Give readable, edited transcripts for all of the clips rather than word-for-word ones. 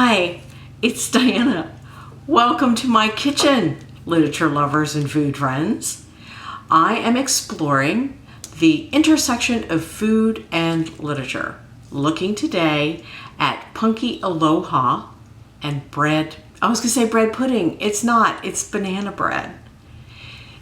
Hi, it's Diana. Welcome to my kitchen, literature lovers and food friends. I am exploring the intersection of food and literature, looking today at Punky Aloha and bread. I was gonna say bread pudding. It's not, it's banana bread.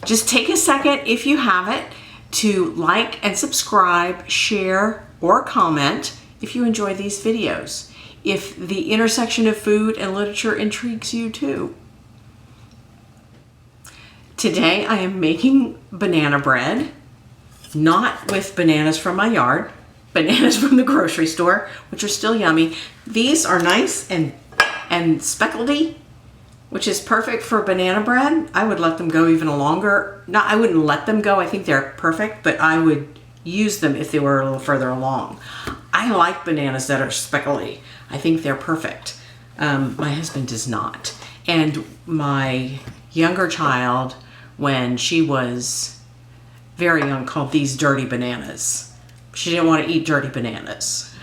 Just take a second, if you haven't, to like and subscribe, share, or comment if you enjoy these videos. If the intersection of food and literature intrigues you too. Today I am making banana bread, not with bananas from my yard, bananas from the grocery store, which are still yummy. These are nice and speckledy, which is perfect for banana bread. I would let them go even longer. No, I wouldn't let them go. I think they're perfect, but I would use them if they were a little further along. I like bananas that are speckly. I think they're perfect. My husband does not. And my younger child, when she was very young, called these dirty bananas. She didn't want to eat dirty bananas.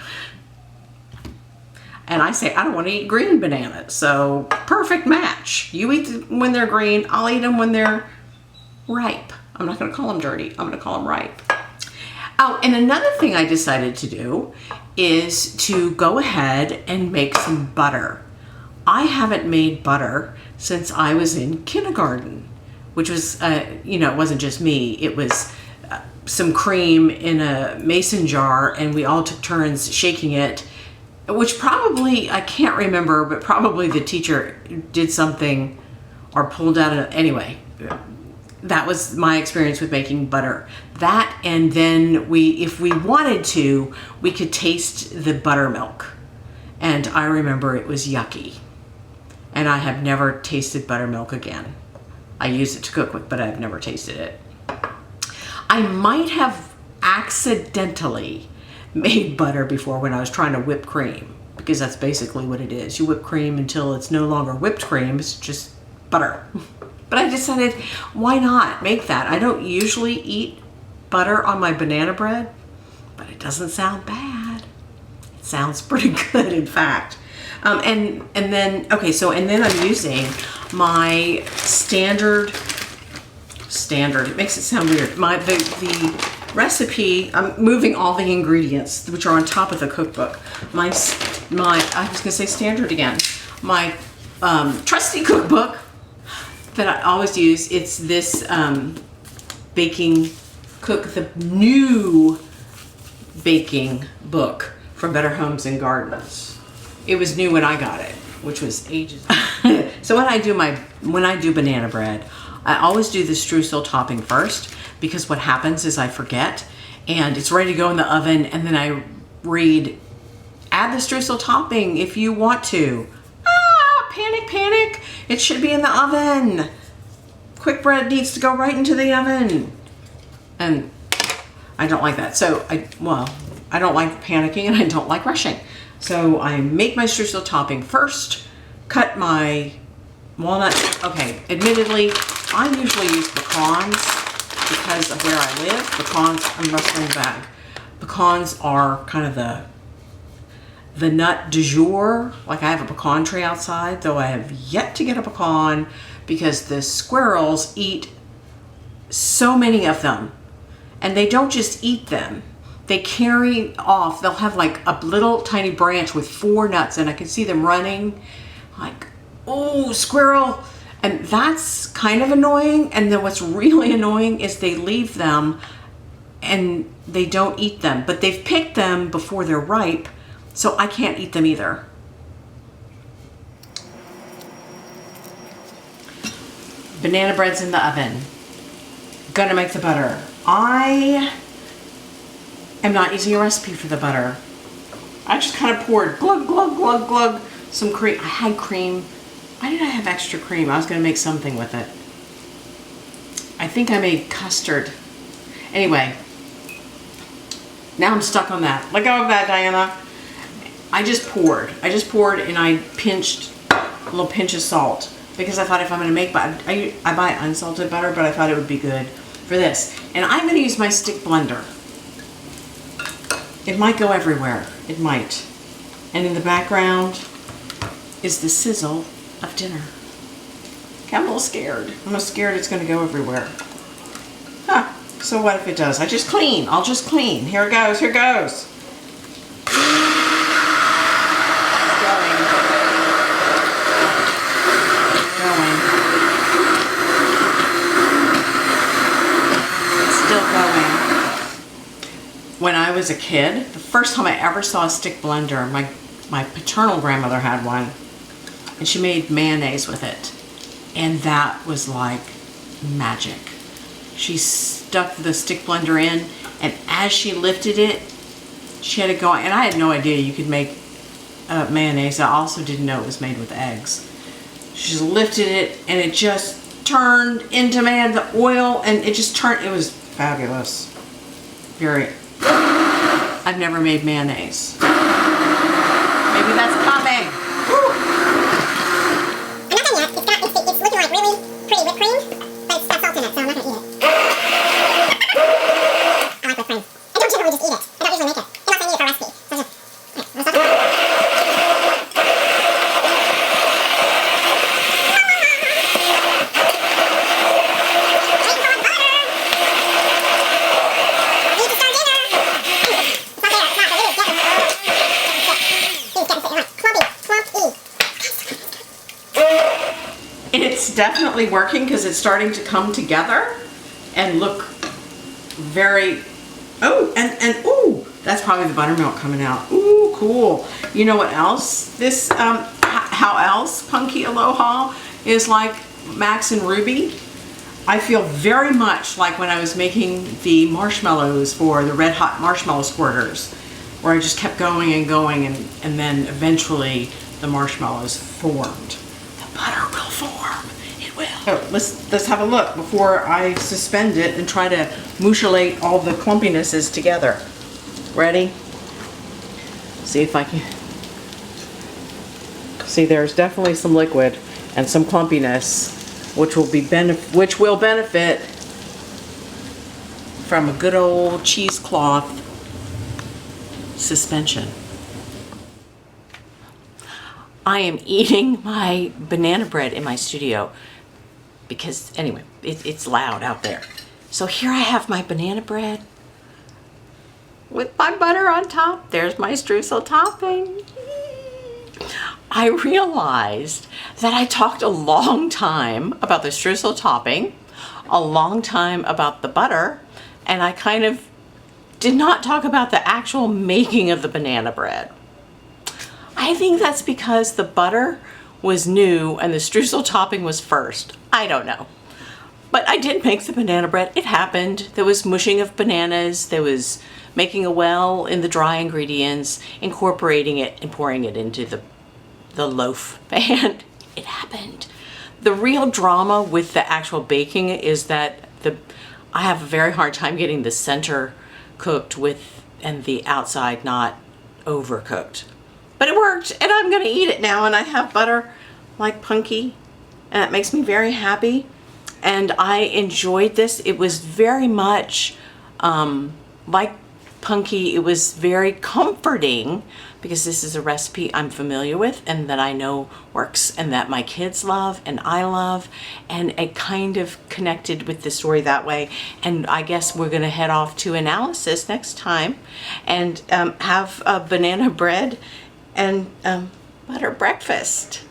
And I say, I don't want to eat green bananas. So perfect match. You eat them when they're green. I'll eat them when they're ripe. I'm not going to call them dirty. I'm going to call them ripe. Oh, and another thing I decided to do is to go ahead and make some butter. I haven't made butter since I was in kindergarten, which was, it wasn't just me. It was some cream in a mason jar, and we all took turns shaking it, which probably, I can't remember, but probably the teacher did something or pulled out anyway. That was my experience with making butter. That, and then if we wanted to, we could taste the buttermilk. And I remember it was yucky. And I have never tasted buttermilk again. I use it to cook with, but I've never tasted it. I might have accidentally made butter before when I was trying to whip cream, because that's basically what it is. You whip cream until it's no longer whipped cream, it's just butter. But I decided, why not make that? I don't usually eat butter on my banana bread, but it doesn't sound bad. It sounds pretty good, in fact. And then I'm using my standard, it makes it sound weird. The recipe, I'm moving all the ingredients, which are on top of the cookbook. I was gonna say standard again. My trusty cookbook that I always use, it's this the new baking book from Better Homes and Gardens. It was new when I got it, which was ages ago. So when I do banana bread, I always do the streusel topping first, because what happens is I forget and it's ready to go in the oven, and then I read, add the streusel topping if you want to. Panic, it should be in the oven. Quick bread needs to go right into the oven. And I don't like that. So I don't like panicking and I don't like rushing. So I make my streusel topping first, cut my walnuts. Okay, admittedly, I usually use pecans because of where I live. Pecans, I'm rustling back. Pecans are kind of the nut du jour. Like, I have a pecan tree outside, though I have yet to get a pecan because the squirrels eat so many of them. And they don't just eat them. They carry off, they'll have like a little tiny branch with 4 nuts, and I can see them running like, oh, squirrel. And that's kind of annoying. And then what's really annoying is they leave them and they don't eat them, but they've picked them before they're ripe. So I can't eat them either. Banana bread's in the oven. Gonna make the butter. I am not using a recipe for the butter. I just kind of poured glug, glug, glug, glug, some cream. I had cream. Why did I have extra cream? I was gonna make something with it. I think I made custard. Anyway, now I'm stuck on that. Let go of that, Diana. I just poured and I pinched a little pinch of salt, because I thought if I'm going to make butter, I buy unsalted butter, but I thought it would be good for this. And I'm going to use my stick blender. It might go everywhere. It might. And in the background, is the sizzle of dinner. Okay, I'm a little scared. I'm scared it's going to go everywhere. Huh. So what if it does? I'll just clean. Here it goes. Here it goes. When I was a kid, the first time I ever saw a stick blender, my paternal grandmother had one, and she made mayonnaise with it. And that was like magic. She stuck the stick blender in, and as she lifted it, she had it going. And I had no idea you could make mayonnaise. I also didn't know it was made with eggs. She just lifted it, and it just turned into the oil, and it just turned. It was fabulous. Very. I've never made mayonnaise. Maybe that's coming. Woo. I'm not done yet. It's looking like really pretty whipped cream, but it's got salt in it, so I'm not gonna eat it. I like whipped cream. I don't generally just eat it. I don't usually make it, unless I need it for a recipe. So just, it's definitely working because it's starting to come together and look very, oh, and ooh, that's probably the buttermilk coming out. Ooh, cool. You know what else? This, how else Punky Aloha is like Max and Ruby? I feel very much like when I was making the marshmallows for the red hot marshmallow squirters, where I just kept going and going, and then eventually the marshmallows formed. The butter will form. It will. So let's have a look before I suspend it and try to mucilate all the clumpinesses together. Ready? See if I can. See, there's definitely some liquid and some clumpiness, which will benefit from a good old cheesecloth suspension. I am eating my banana bread in my studio because, anyway, it's loud out there. So here I have my banana bread with my butter on top. There's my streusel topping. I realized that I talked a long time about the streusel topping, a long time about the butter, and I kind of did not talk about the actual making of the banana bread. I think that's because the butter was new and the streusel topping was first. I don't know. But I did make the banana bread. It happened. There was mushing of bananas. There was making a well in the dry ingredients, incorporating it and pouring it into the loaf. And it happened. The real drama with the actual baking is that I have a very hard time getting the center cooked and the outside not overcooked. But it worked, and I'm gonna eat it now, and I have butter like Punky, and it makes me very happy. And I enjoyed this. It was very much like Punky. It was very comforting because this is a recipe I'm familiar with and that I know works and that my kids love and I love, and it kind of connected with the story that way. And I guess we're gonna head off to analysis next time and have a banana bread and butter breakfast.